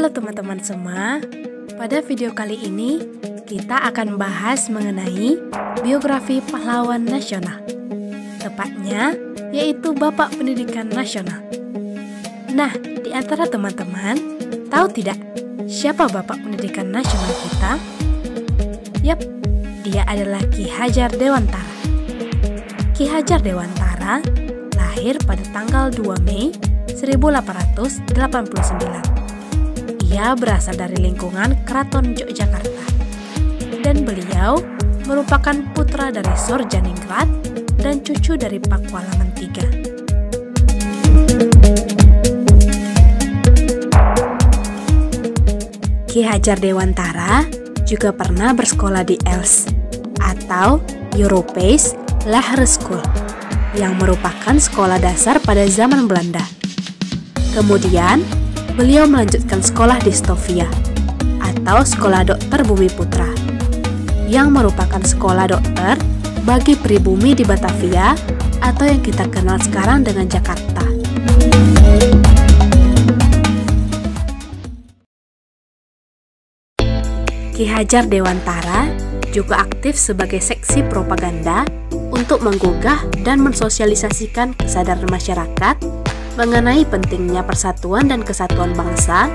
Halo teman-teman semua, pada video kali ini kita akan bahas mengenai biografi pahlawan nasional. Tepatnya yaitu Bapak Pendidikan Nasional. Nah, di antara teman-teman, tahu tidak siapa Bapak Pendidikan Nasional kita? Yap, dia adalah Ki Hajar Dewantara. Ki Hajar Dewantara lahir pada tanggal 2 Mei 1889. Ia berasal dari lingkungan Keraton Yogyakarta dan beliau merupakan putra dari Sorjaningrat dan cucu dari Pakualaman III. Ki Hajar Dewantara juga pernah bersekolah di ELS atau Europees Lagere School yang merupakan sekolah dasar pada zaman Belanda. Kemudian, beliau melanjutkan sekolah di Stovia atau Sekolah Dokter Bumi Putra yang merupakan sekolah dokter bagi pribumi di Batavia atau yang kita kenal sekarang dengan Jakarta. Ki Hajar Dewantara juga aktif sebagai seksi propaganda untuk menggugah dan mensosialisasikan kesadaran masyarakat mengenai pentingnya persatuan dan kesatuan bangsa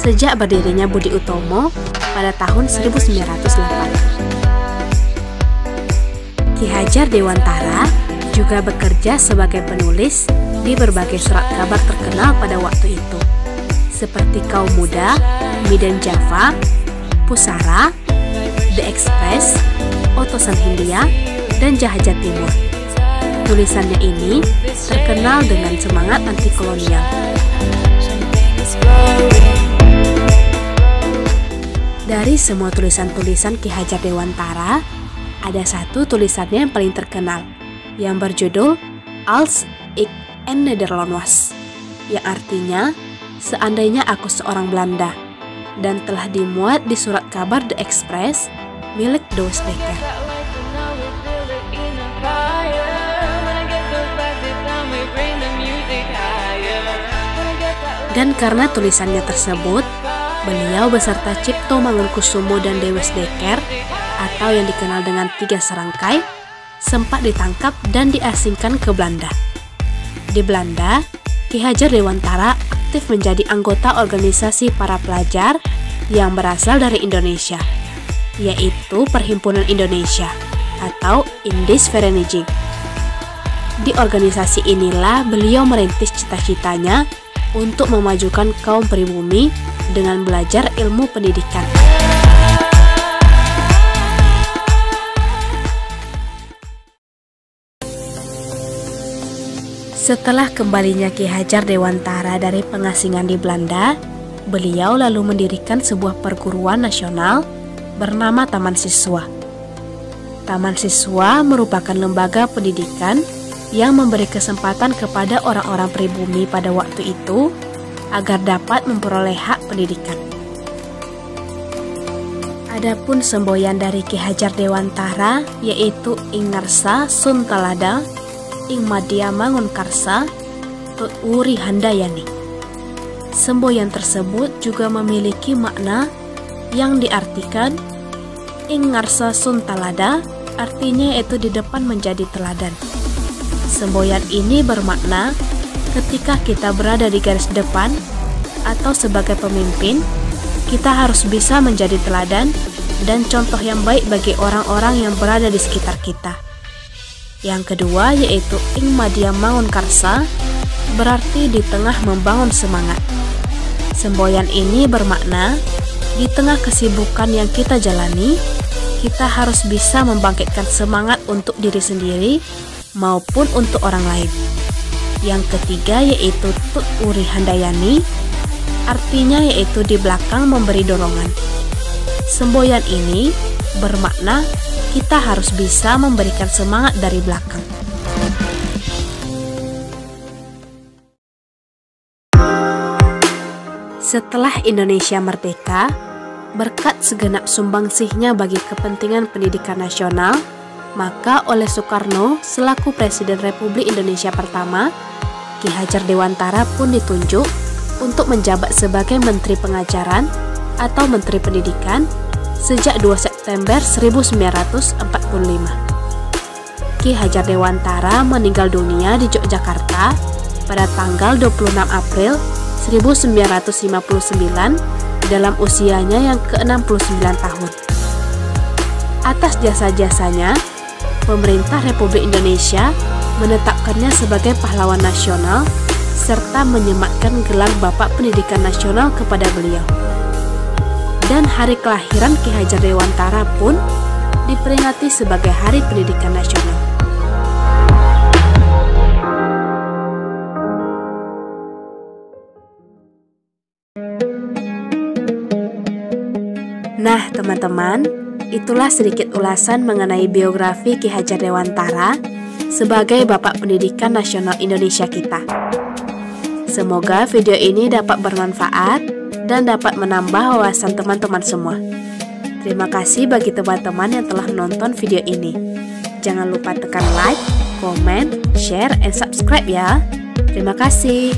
sejak berdirinya Budi Utomo pada tahun 1908. Ki Hajar Dewantara juga bekerja sebagai penulis di berbagai surat kabar terkenal pada waktu itu, seperti Kaum Muda, Medan Java, Pusara, The Express, Otosan Hindia, dan Jahajat Timur. Tulisannya ini terkenal dengan semangat anti-kolonial. Dari semua tulisan-tulisan Ki Hajar Dewantara, ada satu tulisannya yang paling terkenal, yang berjudul Als ik een Nederlander was, yang artinya, seandainya aku seorang Belanda, dan telah dimuat di surat kabar The Express milik Douwe Dekker. Dan karena tulisannya tersebut, beliau beserta Cipto Mangunkusumo dan Douwe Dekker atau yang dikenal dengan Tiga Serangkai sempat ditangkap dan diasingkan ke Belanda. Di Belanda, Ki Hajar Dewantara aktif menjadi anggota organisasi para pelajar yang berasal dari Indonesia, yaitu Perhimpunan Indonesia atau Indische Vereniging. Di organisasi inilah beliau merintis cita-citanya untuk memajukan kaum pribumi dengan belajar ilmu pendidikan. Setelah kembalinya Ki Hajar Dewantara dari pengasingan di Belanda, beliau lalu mendirikan sebuah perguruan nasional bernama Taman Siswa. Taman Siswa merupakan lembaga pendidikan yang memberi kesempatan kepada orang-orang pribumi pada waktu itu agar dapat memperoleh hak pendidikan. Adapun semboyan dari Ki Hajar Dewantara yaitu Ing Ngarsa Sun Talada, Ing Madya Mangunkarsa, Tut Wuri Handayani. Semboyan tersebut juga memiliki makna yang diartikan Ing Ngarsa Sun Talada, artinya yaitu di depan menjadi teladan. Semboyan ini bermakna ketika kita berada di garis depan atau sebagai pemimpin, kita harus bisa menjadi teladan dan contoh yang baik bagi orang-orang yang berada di sekitar kita. Yang kedua yaitu Ing Madya Mangunkarsa, berarti di tengah membangun semangat. Semboyan ini bermakna di tengah kesibukan yang kita jalani, kita harus bisa membangkitkan semangat untuk diri sendiri maupun untuk orang lain. Yang ketiga yaitu Tut Wuri Handayani, artinya yaitu di belakang memberi dorongan. Semboyan ini bermakna kita harus bisa memberikan semangat dari belakang. Setelah Indonesia merdeka, berkat segenap sumbangsihnya bagi kepentingan pendidikan nasional, maka oleh Soekarno selaku Presiden Republik Indonesia pertama, Ki Hajar Dewantara pun ditunjuk untuk menjabat sebagai Menteri Pengajaran atau Menteri Pendidikan sejak 2 September 1945. Ki Hajar Dewantara meninggal dunia di Yogyakarta pada tanggal 26 April 1959 dalam usianya yang ke-69 tahun. Atas jasa-jasanya, pemerintah Republik Indonesia menetapkannya sebagai pahlawan nasional serta menyematkan gelar Bapak Pendidikan Nasional kepada beliau. Dan hari kelahiran Ki Hajar Dewantara pun diperingati sebagai Hari Pendidikan Nasional. Nah, teman-teman, itulah sedikit ulasan mengenai biografi Ki Hajar Dewantara sebagai Bapak Pendidikan Nasional Indonesia kita. Semoga video ini dapat bermanfaat dan dapat menambah wawasan teman-teman semua. Terima kasih bagi teman-teman yang telah menonton video ini. Jangan lupa tekan like, comment, share, and subscribe ya. Terima kasih.